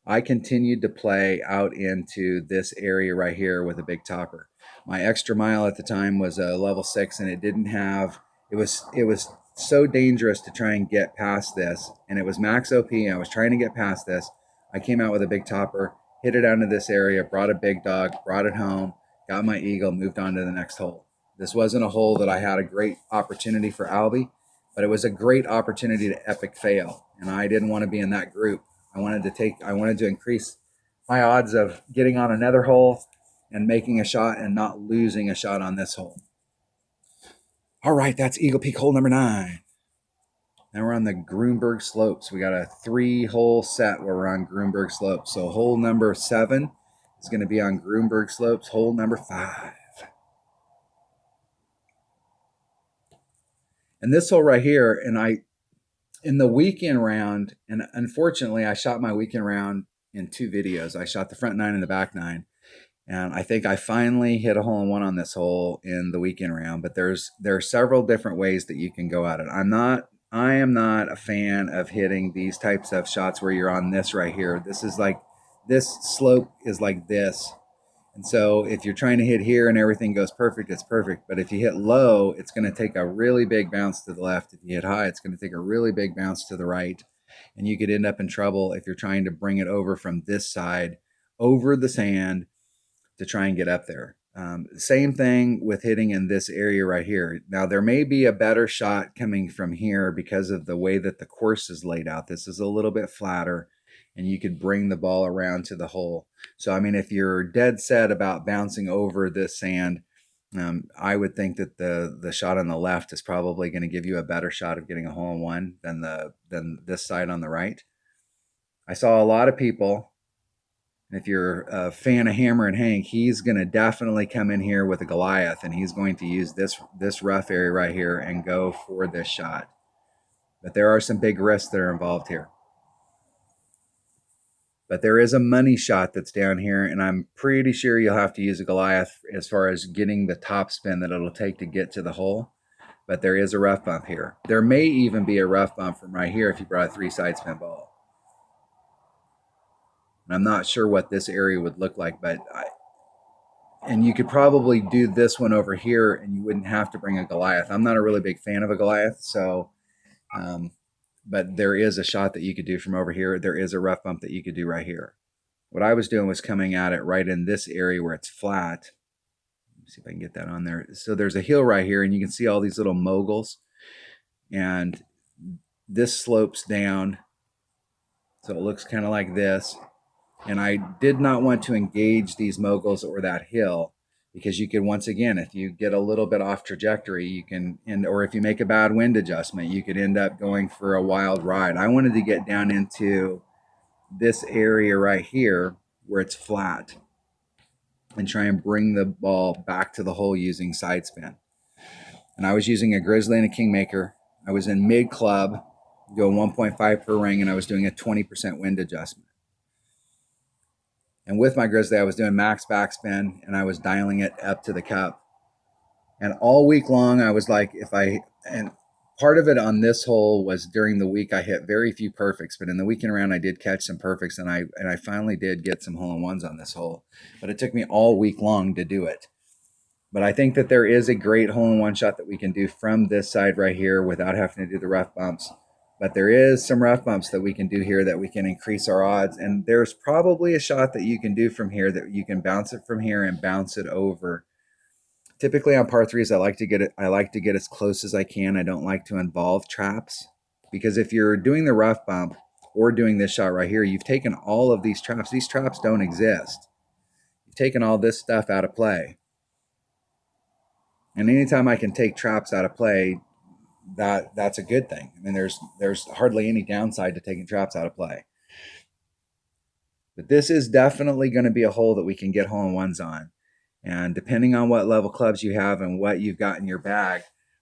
I continued to play out into this area right here with a big topper. My extra mile at the time was a level 6, and it was so dangerous to try and get past this, and it was max OP. I was trying to get past this. I came out with a big topper, hit it down to this area, brought a big dog, brought it home, got my eagle, moved on to the next hole. This wasn't a hole that I had a great opportunity for Albie, but it was a great opportunity to epic fail, and I didn't want to be in that group. I wanted to increase my odds of getting on another hole and making a shot and not losing a shot on this hole. All right, that's Eagle Peak hole number 9. Now we're on the Gruenberg slopes. We got a 3-hole set where we're on Gruenberg slopes. So hole number 7 is going to be on Gruenberg slopes. Hole number 5. And this hole right here, and in the weekend round, and unfortunately I shot my weekend round in 2 videos. I shot the front 9 and the back 9. And I think I finally hit a hole in one on this hole in the weekend round, but there are several different ways that you can go at it. I am not a fan of hitting these types of shots where you're on this right here. This slope is like this. And so if you're trying to hit here and everything goes perfect, it's perfect. But if you hit low, it's going to take a really big bounce to the left. If you hit high, it's going to take a really big bounce to the right. And you could end up in trouble if you're trying to bring it over from this side over the sand to try and get up there. Same thing with hitting in this area right here. Now, there may be a better shot coming from here because of the way that the course is laid out. This is a little bit flatter, and you could bring the ball around to the hole. So, I mean, if you're dead set about bouncing over this sand, I would think that the shot on the left is probably going to give you a better shot of getting a hole in one than this side on the right. I saw a lot of people. If you're a fan of Hammer and Hank, he's going to definitely come in here with a Goliath, and he's going to use this rough area right here and go for this shot. But there are some big risks that are involved here. But there is a money shot that's down here, and I'm pretty sure you'll have to use a Goliath as far as getting the top spin that it'll take to get to the hole. But there is a rough bump here. There may even be a rough bump from right here if you brought a 3 side spin ball. And I'm not sure what this area would look like, but and you could probably do this one over here and you wouldn't have to bring a Goliath. I'm not a really big fan of a Goliath, so but there is a shot that you could do from over here. There is a rough bump that you could do right here. What I was doing was coming at it right in this area where it's flat. Let me see if I can get that on there. So there's a hill right here, and you can see all these little moguls, and this slopes down, so it looks kind of like this. And I did not want to engage these moguls or that hill, because you could, once again, if you get a little bit off trajectory, you can or if you make a bad wind adjustment, you could end up going for a wild ride. I wanted to get down into this area right here where it's flat and try and bring the ball back to the hole using side spin. And I was using a Grizzly and a Kingmaker. I was in mid club, doing 1.5 per ring, and I was doing a 20% wind adjustment. And with my Grizzly, I was doing max backspin, and I was dialing it up to the cup. And all week long, I was like, and part of it on this hole was during the week, I hit very few perfects, but in the weekend round, I did catch some perfects, and I finally did get some hole-in-ones on this hole. But it took me all week long to do it. But I think that there is a great hole-in-one shot that we can do from this side right here without having to do the rough bumps. But there is some rough bumps that we can do here that we can increase our odds. And there's probably a shot that you can do from here that you can bounce it from here and bounce it over. Typically on par threes, I like to get as close as I can. I don't like to involve traps, because if you're doing the rough bump or doing this shot right here, you've taken all of these traps. These traps don't exist. You've taken all this stuff out of play. And anytime I can take traps out of play, that's a good thing. I mean, there's hardly any downside to taking traps out of play. But this is definitely going to be a hole that we can get hole-in-ones on. And depending on what level clubs you have and what you've got in your bag,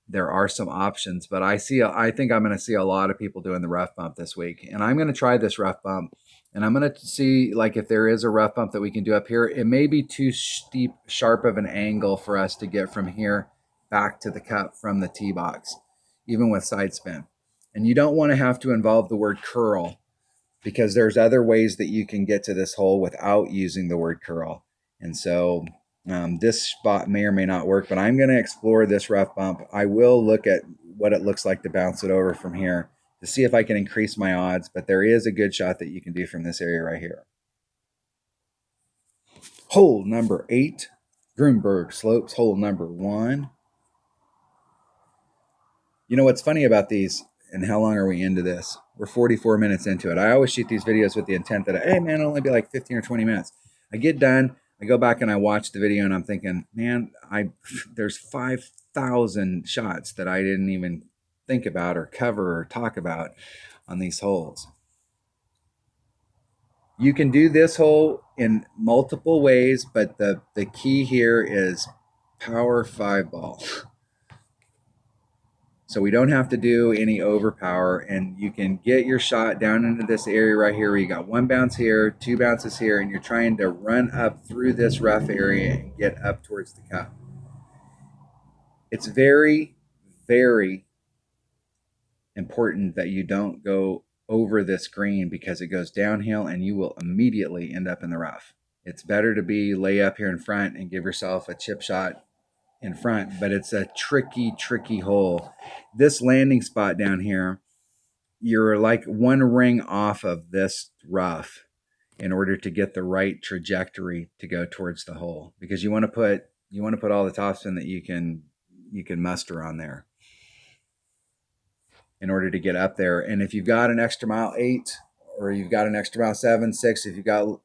there are some options. But I think I'm going to see a lot of people doing the rough bump this week. And I'm going to try this rough bump. And I'm going to see, like, if there is a rough bump that we can do up here. It may be too sharp of an angle for us to get from here back to the cup from the tee box, even with side spin. And you don't want to have to involve the word curl, because there's other ways that you can get to this hole without using the word curl. And so this spot may or may not work, but I'm going to explore this rough bump. I will look at what it looks like to bounce it over from here to see if I can increase my odds, but there is a good shot that you can do from this area right here. Hole number 8, Gruenberg slopes, hole number 1. You know what's funny about these, and how long are we into this? We're 44 minutes into it. I always shoot these videos with the intent that, hey man, it'll only be like 15 or 20 minutes. I get done, I go back and I watch the video, and I'm thinking, man, there's 5,000 shots that I didn't even think about or cover or talk about on these holes. You can do this hole in multiple ways, but the key here is power 5 ball. So we don't have to do any overpower, and you can get your shot down into this area right here where you got 1 bounce here, 2 bounces here, and you're trying to run up through this rough area and get up towards the cup. It's very, very important that you don't go over this green because it goes downhill and you will immediately end up in the rough. It's better to lay up here in front and give yourself a chip shot in front, but it's a tricky hole. This landing spot down here, you're like 1 ring off of this rough in order to get the right trajectory to go towards the hole, because you want to put all the topspin that you can muster on there in order to get up there. And if you've got an extra mile 8, or you've got an extra mile 7, 6, if you've got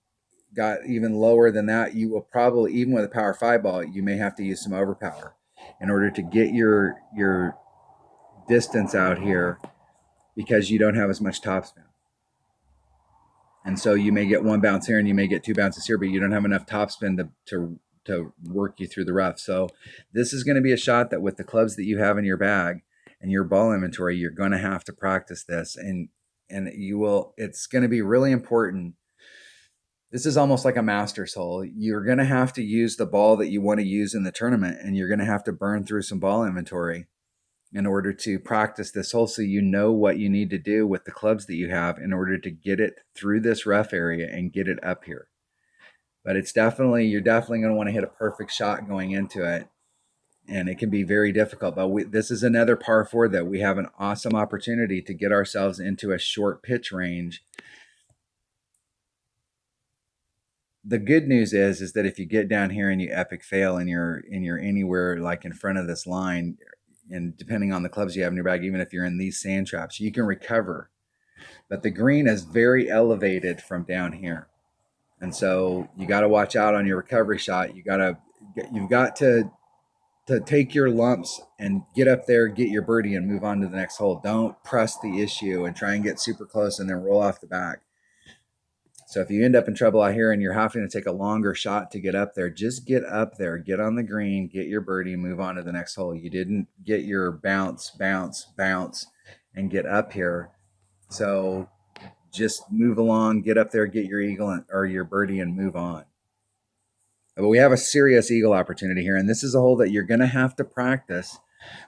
even lower than that, you will probably, even with a power 5 ball, you may have to use some overpower in order to get your distance out here, because you don't have as much topspin. And so you may get 1 bounce here and you may get 2 bounces here, but you don't have enough topspin to work you through the rough. So this is going to be a shot that, with the clubs that you have in your bag and your ball inventory, you're going to have to practice this, and it's going to be really important. This is almost like a master's hole. You're going to have to use the ball that you want to use in the tournament, and you're going to have to burn through some ball inventory in order to practice this hole, so you know what you need to do with the clubs that you have in order to get it through this rough area and get it up here. But you're definitely going to want to hit a perfect shot going into it, and it can be very difficult. But this is another par 4 that we have an awesome opportunity to get ourselves into a short pitch range. The good news is that if you get down here and you epic fail and you're anywhere like in front of this line, and depending on the clubs you have in your bag, even if you're in these sand traps, you can recover. But the green is very elevated from down here, and so you got to watch out on your recovery shot. You've got to take your lumps and get up there, get your birdie, and move on to the next hole. Don't press the issue and try and get super close and then roll off the back. So if you end up in trouble out here and you're having to take a longer shot to get up there, just get up there, get on the green, get your birdie, move on to the next hole. You didn't get your bounce, and get up here. So just move along, get up there, get your eagle or your birdie, and move on. But we have a serious eagle opportunity here, and this is a hole that you're going to have to practice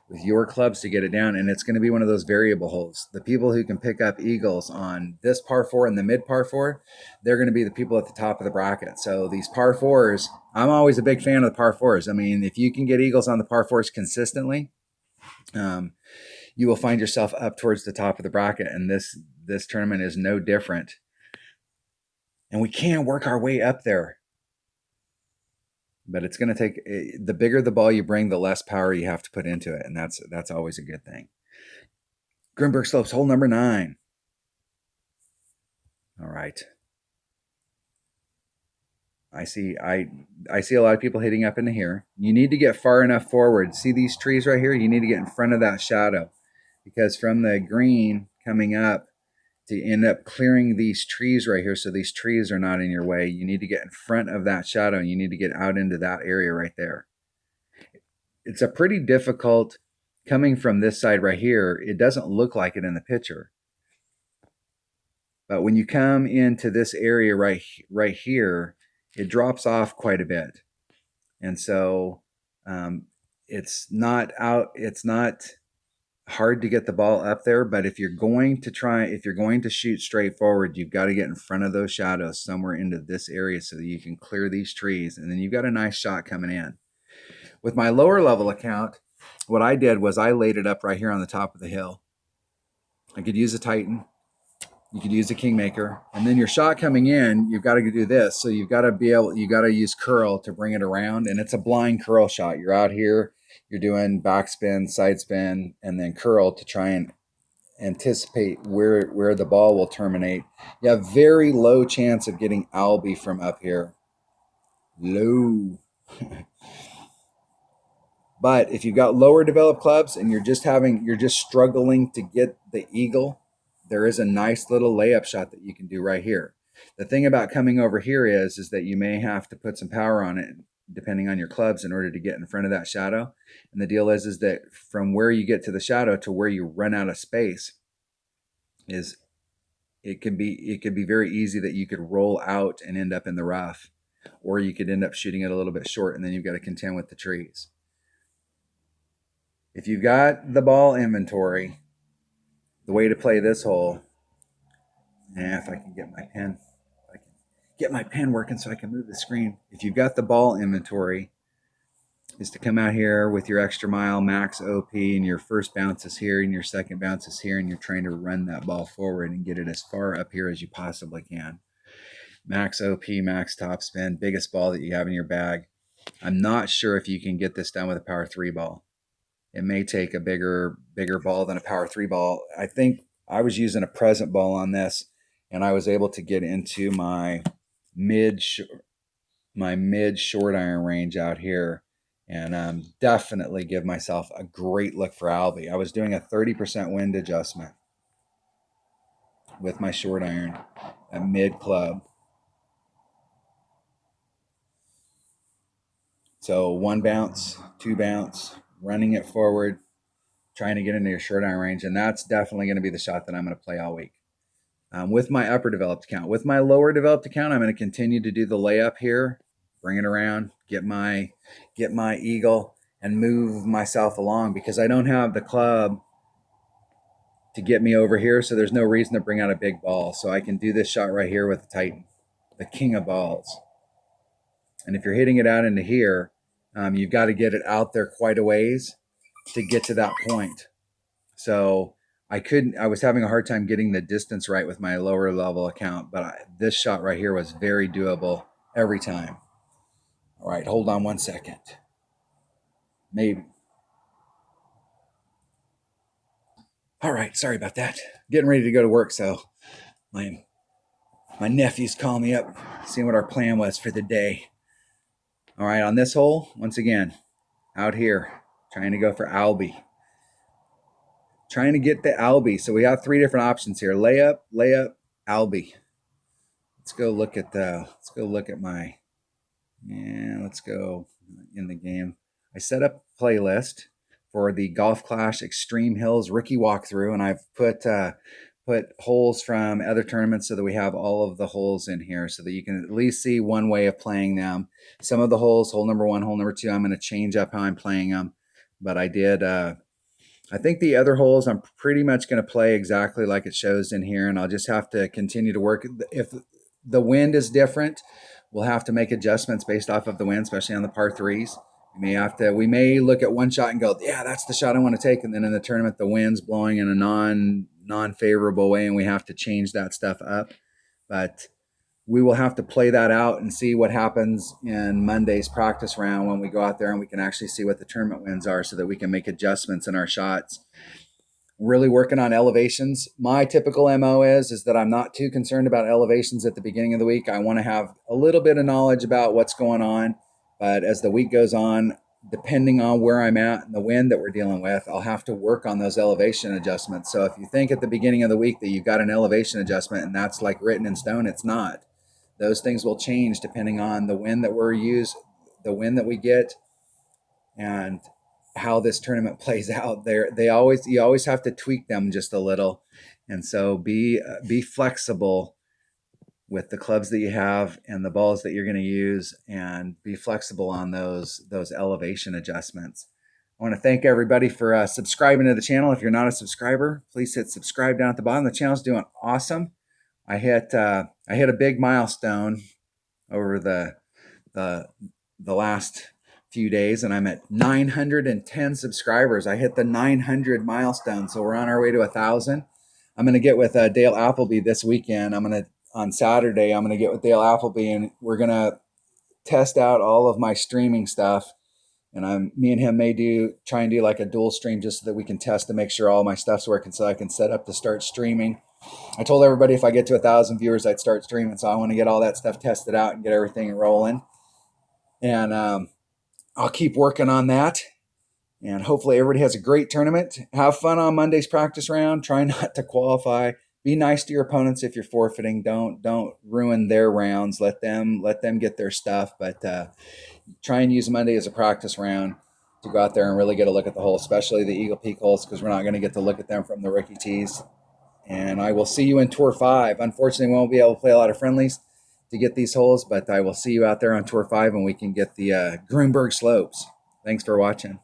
with your clubs to get it down, and it's going to be one of those variable holes. The people who can pick up eagles on this par 4 and the mid par 4, they're going to be the people at the top of the bracket. So these par 4s, I'm always a big fan of the par 4s. I mean, if you can get eagles on the par 4s consistently, you will find yourself up towards the top of the bracket, and this tournament is no different. And we can work our way up there. But it's going to take, the bigger the ball you bring, the less power you have to put into it. And that's always a good thing. Gruenberg Slopes, hole number 9. All right. I see a lot of people hitting up into here. You need to get far enough forward. See these trees right here? You need to get in front of that shadow, because from the green coming up, to end up clearing these trees right here, so these trees are not in your way, you need to get in front of that shadow, and you need to get out into that area right there. It's a pretty difficult, coming from this side right here, it doesn't look like it in the picture. But when you come into this area right here, it drops off quite a bit. And so it's not hard to get the ball up there, but if you're going to shoot straight forward, you've got to get in front of those shadows somewhere into this area so that you can clear these trees, and then you've got a nice shot coming in. With my lower level account, what I did was I laid it up right here on the top of the hill. I could use a Titan, you could use a Kingmaker, and then your shot coming in, you've got to do this. So you got to use curl to bring it around, and it's a blind curl shot. You're out here, you're doing backspin, side spin, and then curl to try and anticipate where the ball will terminate. You have very low chance of getting Albie from up here. Low. But if you've got lower developed clubs and you're just struggling to get the eagle, there is a nice little layup shot that you can do right here. The thing about coming over here is that you may have to put some power on it depending on your clubs, in order to get in front of that shadow. And the deal is that from where you get to the shadow to where you run out of space is it could be very easy that you could roll out and end up in the rough, or you could end up shooting it a little bit short, and then you've got to contend with the trees. If you've got the ball inventory, the way to play this hole, if I can get my pen, working so I can move the screen. If you've got the ball inventory, is to come out here with your extra mile, max OP, and your first bounce is here, and your second bounce is here, and you're trying to run that ball forward and get it as far up here as you possibly can. Max OP, max top spin, biggest ball that you have in your bag. I'm not sure if you can get this done with a power 3 ball. It may take a bigger ball than a power 3 ball. I think I was using a present ball on this, and I was able to get into my mid short iron range out here, and definitely give myself a great look for Albie. I was doing a 30% wind adjustment with my short iron at mid club. So 1 bounce, 2 bounce, running it forward, trying to get into your short iron range. And that's definitely going to be the shot that I'm going to play all week. With my upper developed account. With my lower developed account, I'm going to continue to do the layup here, bring it around, get my eagle, and move myself along, because I don't have the club to get me over here, so there's no reason to bring out a big ball. So I can do this shot right here with the Titan, the king of balls. And if you're hitting it out into here, you've got to get it out there quite a ways to get to that point. So I was having a hard time getting the distance right with my lower level account, but this shot right here was very doable every time. All right, hold on 1 second. Maybe. All right, sorry about that. Getting ready to go to work, so my nephew's calling me up, seeing what our plan was for the day. All right, on this hole, once again, out here, trying to go for Albie. Trying to get the Albie. So we have 3 different options here: layup, Albie. Let's go look at my. Let's go in the game. I set up a playlist for the Golf Clash Extreme Hills Rookie Walkthrough, and I've put holes from other tournaments so that we have all of the holes in here, so that you can at least see one way of playing them. Some of the holes, hole number 1, hole number 2, I'm going to change up how I'm playing them, but I did. I think the other holes I'm pretty much going to play exactly like it shows in here, and I'll just have to continue to work. If the wind is different, we'll have to make adjustments based off of the wind, especially on the par 3s. We may look at one shot and go, yeah, that's the shot I want to take, and then in the tournament the wind's blowing in a non-favorable way, and we have to change that stuff up. But we will have to play that out and see what happens in Monday's practice round when we go out there and we can actually see what the tournament winds are, so that we can make adjustments in our shots. Really working on elevations. My typical MO is that I'm not too concerned about elevations at the beginning of the week. I want to have a little bit of knowledge about what's going on, but as the week goes on, depending on where I'm at and the wind that we're dealing with, I'll have to work on those elevation adjustments. So if you think at the beginning of the week that you've got an elevation adjustment and that's like written in stone, it's not. Those things will change depending on the wind that the wind that we get, and how this tournament plays out. You always have to tweak them just a little, and so be flexible with the clubs that you have and the balls that you're going to use, and be flexible on those elevation adjustments. I want to thank everybody for subscribing to the channel. If you're not a subscriber, please hit subscribe down at the bottom. The channel's doing awesome. I hit a big milestone over the last few days, and I'm at 910 subscribers. I hit the 900 milestone, so we're on our way to 1,000. I'm going to get with Dale Appleby this weekend. On Saturday, I'm going to get with Dale Appleby, and we're going to test out all of my streaming stuff. And me and him may try and do like a dual stream, just so that we can test to make sure all my stuff's working, so I can set up to start streaming. I told everybody if I get to 1,000 viewers, I'd start streaming. So I want to get all that stuff tested out and get everything rolling. And I'll keep working on that. And hopefully everybody has a great tournament. Have fun on Monday's practice round. Try not to qualify. be nice to your opponents if you're forfeiting. Don't ruin their rounds. Let them get their stuff, but try and use Monday as a practice round to go out there and really get a look at the hole, especially the Eagle Peak holes, because we're not going to get to look at them from the rookie tees. And I will see you in Tour 5. Unfortunately, we won't be able to play a lot of friendlies to get these holes, but I will see you out there on Tour 5 and we can get the Gruenberg slopes. Thanks for watching.